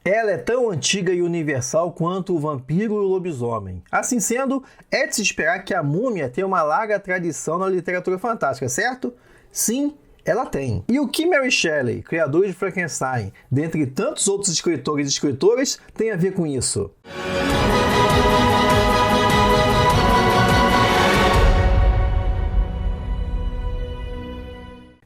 Ela é tão antiga e universal quanto o vampiro e o lobisomem. Assim sendo, é de se esperar que a múmia tenha uma larga tradição na literatura fantástica, certo? Sim, ela tem. E o que Mary Shelley, criadora de Frankenstein, dentre tantos outros escritores e escritoras, tem a ver com isso?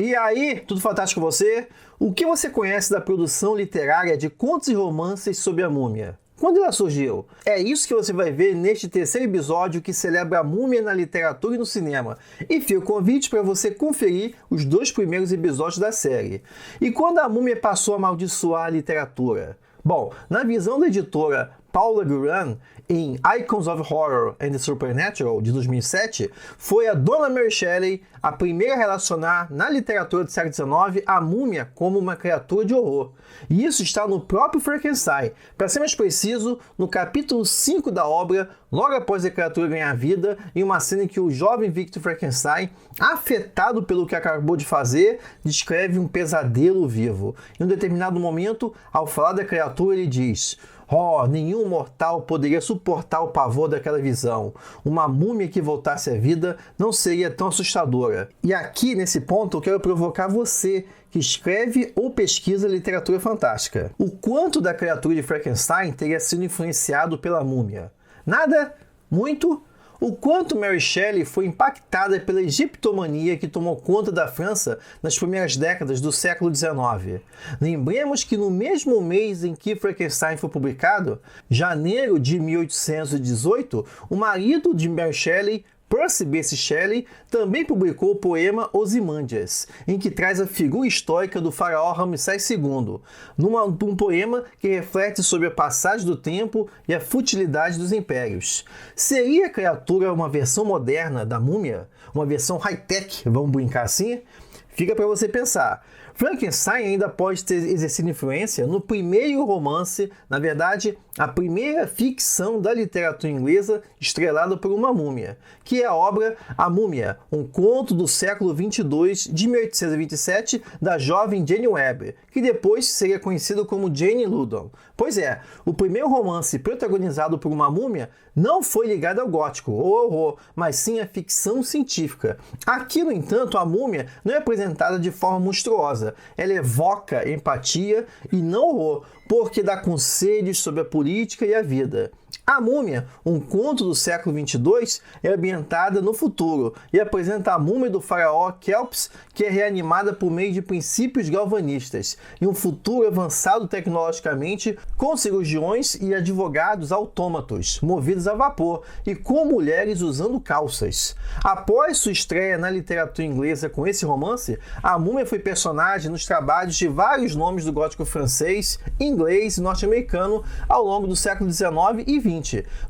E aí, tudo fantástico com você? O que você conhece da produção literária de contos e romances sobre a múmia? Quando ela surgiu? É isso que você vai ver neste terceiro episódio que celebra a múmia na literatura e no cinema. E fica o convite para você conferir os 2 primeiros episódios da série. E quando a múmia passou a amaldiçoar a literatura? Bom, na visão da editora Paula Guran, em Icons of Horror and the Supernatural, de 2007, foi a Dona Mary Shelley a primeira a relacionar na literatura do século XIX a múmia como uma criatura de horror. E isso está no próprio Frankenstein. Para ser mais preciso, no capítulo 5 da obra, logo após a criatura ganhar vida, em uma cena em que o jovem Victor Frankenstein, afetado pelo que acabou de fazer, descreve um pesadelo vivo. Em um determinado momento, ao falar da criatura, ele diz: "Oh, nenhum mortal poderia suportar o pavor daquela visão. Uma múmia que voltasse à vida não seria tão assustadora." E aqui, nesse ponto, eu quero provocar você que escreve ou pesquisa literatura fantástica. O quanto da criatura de Frankenstein teria sido influenciado pela múmia? Nada? Muito? O quanto Mary Shelley foi impactada pela egiptomania que tomou conta da França nas primeiras décadas do século XIX. Lembremos que no mesmo mês em que Frankenstein foi publicado, janeiro de 1818, o marido de Mary Shelley, Percy Bysshe Shelley, também publicou o poema Ozymandias, em que traz a figura histórica do faraó Ramsés II, um poema que reflete sobre a passagem do tempo e a futilidade dos impérios. Seria a criatura uma versão moderna da múmia? Uma versão high-tech, vamos brincar assim? Fica para você pensar. Frankenstein ainda pode ter exercido influência no primeiro romance, na verdade, a primeira ficção da literatura inglesa estrelada por uma múmia, que é a obra A Múmia, um conto do século 22, de 1827, da jovem Jane Webb, que depois seria conhecido como Jane Loudon. Pois é, o primeiro romance protagonizado por uma múmia não foi ligado ao gótico ou ao horror, mas sim à ficção científica. Aqui, no entanto, a múmia não é apresentada de forma monstruosa. Ela evoca empatia e não horror, porque dá conselhos sobre a política e a vida. A Múmia, um conto do século 22, é ambientada no futuro e apresenta a múmia do faraó Kelps, que é reanimada por meio de princípios galvanistas, em um futuro avançado tecnologicamente, com cirurgiões e advogados autômatos, movidos a vapor, e com mulheres usando calças. Após sua estreia na literatura inglesa com esse romance, a múmia foi personagem nos trabalhos de vários nomes do gótico francês, inglês e norte-americano ao longo do século XIX e XX,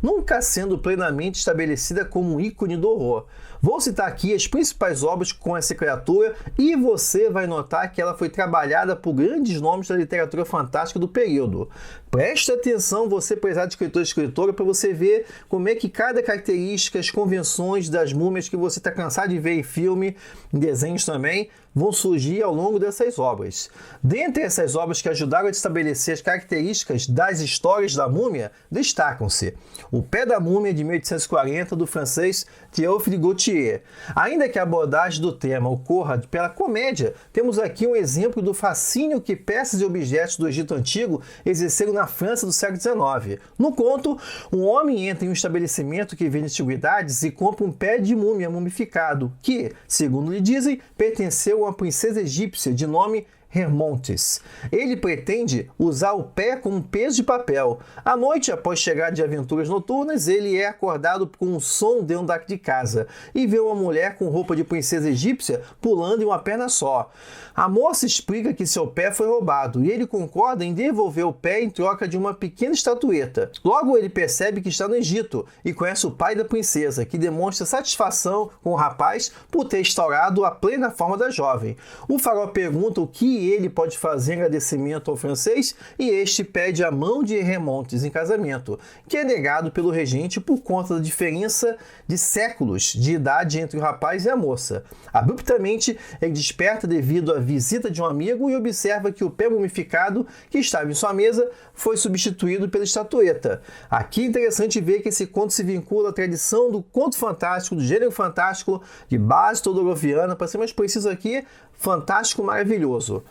nunca sendo plenamente estabelecida como um ícone do horror. Vou citar aqui as principais obras com essa criatura e você vai notar que ela foi trabalhada por grandes nomes da literatura fantástica do período. Preste atenção, você prezado escritor e escritora, para você ver como é que cada característica, as convenções das múmias que você está cansado de ver em filme, em desenhos também, vão surgir ao longo dessas obras. Dentre essas obras que ajudaram a estabelecer as características das histórias da múmia, destacam-se O Pé da Múmia, de 1840, do francês Théophile Gautier. Ainda que a abordagem do tema ocorra pela comédia, temos aqui um exemplo do fascínio que peças e objetos do Egito Antigo exerceram na França do século XIX. No conto, um homem entra em um estabelecimento que vende antiguidades e compra um pé de múmia mumificado, que, segundo lhe dizem, pertenceu a uma princesa egípcia de nome Hermontes. Ele pretende usar o pé como peso de papel. À noite, após chegar de aventuras noturnas, ele é acordado com um som dentro de casa e vê uma mulher com roupa de princesa egípcia pulando em uma perna só. A moça explica que seu pé foi roubado e ele concorda em devolver o pé em troca de uma pequena estatueta. Logo, ele percebe que está no Egito e conhece o pai da princesa, que demonstra satisfação com o rapaz por ter restaurado a plena forma da jovem. O faraó pergunta o que ele pode fazer agradecimento ao francês e este pede a mão de Remontes em casamento, que é negado pelo regente por conta da diferença de séculos de idade entre o rapaz e a moça. Abruptamente, ele desperta devido à visita de um amigo e observa que o pé mumificado que estava em sua mesa foi substituído pela estatueta. Aqui é interessante ver que esse conto se vincula à tradição do conto fantástico, do gênero fantástico, de base todoroviana, para ser mais preciso aqui, fantástico maravilhoso.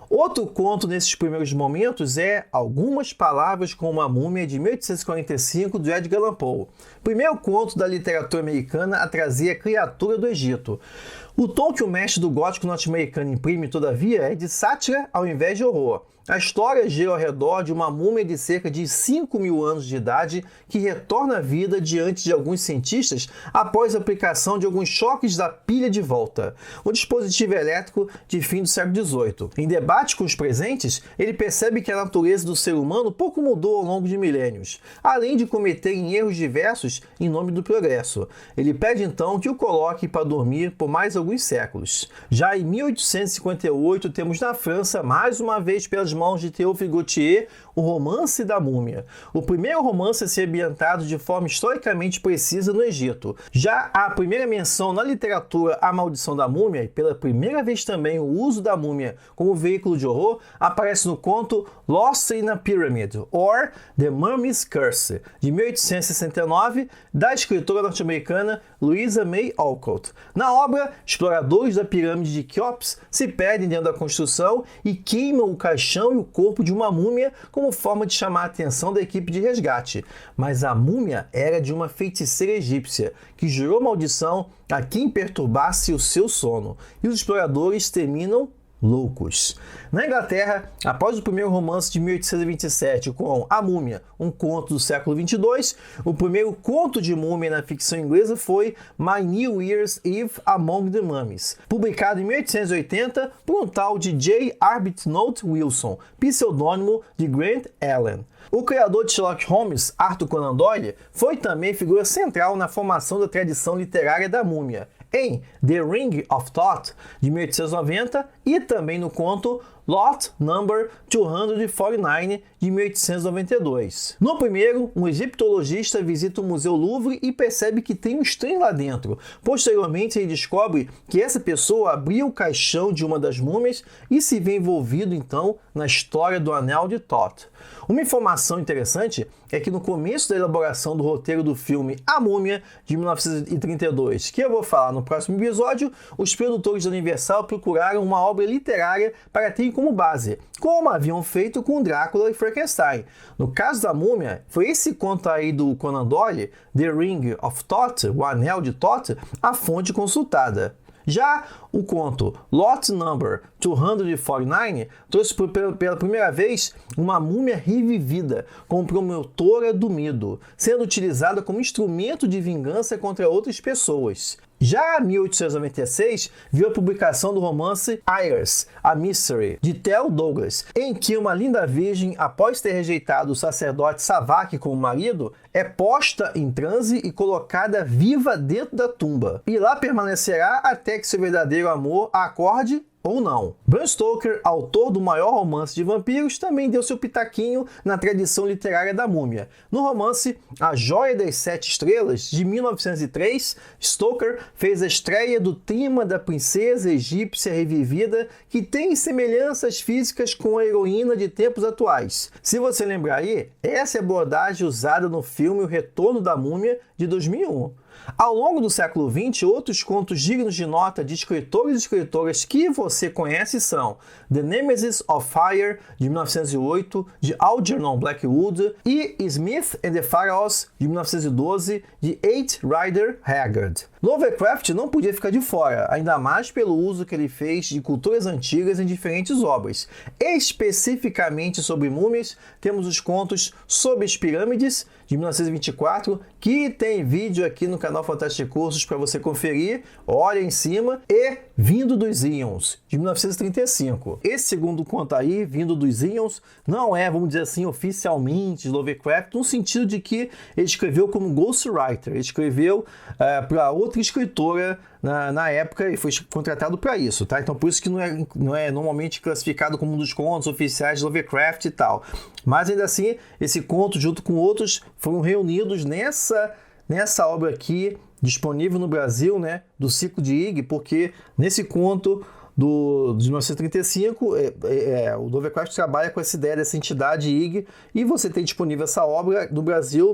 Outro conto nesses primeiros momentos é Algumas Palavras com uma Múmia, de 1845, do Edgar Allan Poe. Primeiro conto da literatura americana a trazer a criatura do Egito. O tom que o mestre do gótico norte-americano imprime, todavia, é de sátira ao invés de horror. A história gira ao redor de uma múmia de cerca de 5.000 anos de idade que retorna à vida diante de alguns cientistas após a aplicação de alguns choques da pilha de volta, um dispositivo elétrico de fim do século XVIII. Em debate com os presentes, ele percebe que a natureza do ser humano pouco mudou ao longo de milênios, além de cometerem erros diversos em nome do progresso. Ele pede então que o coloque para dormir por mais alguns séculos. Já em 1858, temos na França, mais uma vez pelas mãos de Théophile Gautier, o Romance da Múmia. O primeiro romance a ser ambientado de forma historicamente precisa no Egito. Já a primeira menção na literatura à maldição da múmia, e pela primeira vez também o uso da múmia como veículo de horror, aparece no conto Lost in a Pyramid, or The Mummy's Curse, de 1869, da escritora norte-americana Louisa May Alcott. Na obra, exploradores da pirâmide de Quéops se perdem dentro da construção e queimam o caixão e o corpo de uma múmia como forma de chamar a atenção da equipe de resgate. Mas a múmia era de uma feiticeira egípcia, que jurou maldição a quem perturbasse o seu sono. E os exploradores terminam loucos. Na Inglaterra, após o primeiro romance de 1827 com A Múmia, um conto do século 22, o primeiro conto de múmia na ficção inglesa foi My New Year's Eve Among the Mummies, publicado em 1880 por um tal de J. Arbuthnot Wilson, pseudônimo de Grant Allen. O criador de Sherlock Holmes, Arthur Conan Doyle, foi também figura central na formação da tradição literária da múmia, em The Ring of Thoth, de 1890, e também no conto Lot Number 249, de 1892. No primeiro, um egiptologista visita o Museu Louvre e percebe que tem um estranho lá dentro. Posteriormente, ele descobre que essa pessoa abriu o caixão de uma das múmias e se vê envolvido, então, na história do Anel de Thoth. Uma informação interessante é que no começo da elaboração do roteiro do filme A Múmia, de 1932, que eu vou falar no próximo episódio, os produtores da Universal procuraram uma obra literária para ter como base, como haviam feito com Drácula e Frankenstein. No caso da Múmia, foi esse conto aí do Conan Doyle, The Ring of Thoth, o Anel de Thoth, a fonte consultada. Já o conto Lot Number 249 trouxe pela primeira vez uma múmia revivida como promotora do medo, sendo utilizada como instrumento de vingança contra outras pessoas. Já em 1896, viu a publicação do romance Iris, a Mystery, de Theo Douglas, em que uma linda virgem, após ter rejeitado o sacerdote Savak como marido, é posta em transe e colocada viva dentro da tumba. E lá permanecerá até que seu verdadeiro amor a acorde ou não. Bram Stoker, autor do maior romance de vampiros, também deu seu pitaquinho na tradição literária da múmia. No romance A Joia das Sete Estrelas, de 1903, Stoker fez a estreia do tema da princesa egípcia revivida, que tem semelhanças físicas com a heroína de tempos atuais. Se você lembrar aí, essa é a abordagem usada no filme O Retorno da Múmia, de 2001. Ao longo do século XX, outros contos dignos de nota de escritores e escritoras que você conhece são The Nemesis of Fire, de 1908, de Algernon Blackwood, e Smith and the Pharaohs, de 1912, de H. Rider Haggard. Lovecraft não podia ficar de fora, ainda mais pelo uso que ele fez de culturas antigas em diferentes obras. Especificamente sobre múmias, temos os contos Sob as Pirâmides, de 1924, que tem vídeo aqui no canal Fantástico Cursos para você conferir, olha em cima, e Vindo dos Íons, de 1935. Esse segundo conto aí, Vindo dos Íons, não é, vamos dizer assim, oficialmente de Lovecraft, no sentido de que ele escreveu como ghostwriter, ele escreveu para outros outra escritora na época e foi contratado para isso, tá? Então por isso que não é normalmente classificado como um dos contos oficiais de Lovecraft e tal. Mas ainda assim, esse conto junto com outros foram reunidos nessa obra aqui, disponível no Brasil, né, do ciclo de Ig, porque nesse conto de 1935, o Lovecraft trabalha com essa ideia dessa entidade Ig, e você tem disponível essa obra no Brasil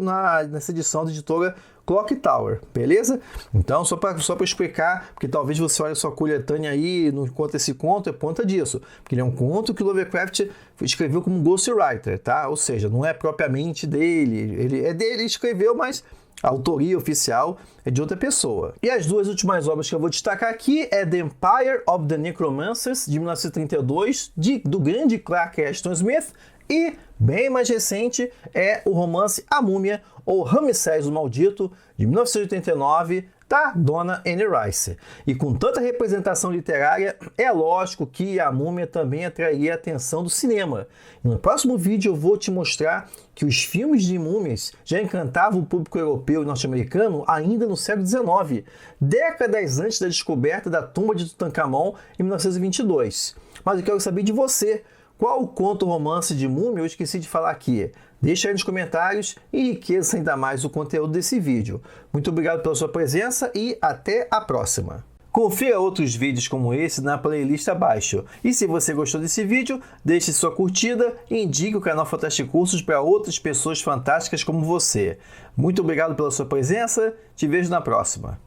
nessa edição da editora Clock Tower, beleza? Então, só para explicar, porque talvez você olhe a sua coletânea aí e não encontre esse conto, é por conta disso. Porque ele é um conto que o Lovecraft escreveu como ghostwriter, tá? Ou seja, não é propriamente dele, ele escreveu, mas a autoria oficial é de outra pessoa. E as duas últimas obras que eu vou destacar aqui é The Empire of the Necromancers, de 1932, do grande Clark Ashton Smith, e, bem mais recente, é o romance A Múmia, ou Ramsés o Maldito, de 1989, da dona Anne Rice. E com tanta representação literária, é lógico que A Múmia também atrairia a atenção do cinema. E no próximo vídeo eu vou te mostrar que os filmes de múmias já encantavam o público europeu e norte-americano ainda no século XIX, décadas antes da descoberta da tumba de Tutankhamon em 1922. Mas eu quero saber de você. Qual o conto romance de múmia eu esqueci de falar aqui? Deixa aí nos comentários e enriqueça ainda mais o conteúdo desse vídeo. Muito obrigado pela sua presença e até a próxima! Confira outros vídeos como esse na playlist abaixo. E se você gostou desse vídeo, deixe sua curtida e indique o canal Fantástico Cursos para outras pessoas fantásticas como você. Muito obrigado pela sua presença, te vejo na próxima!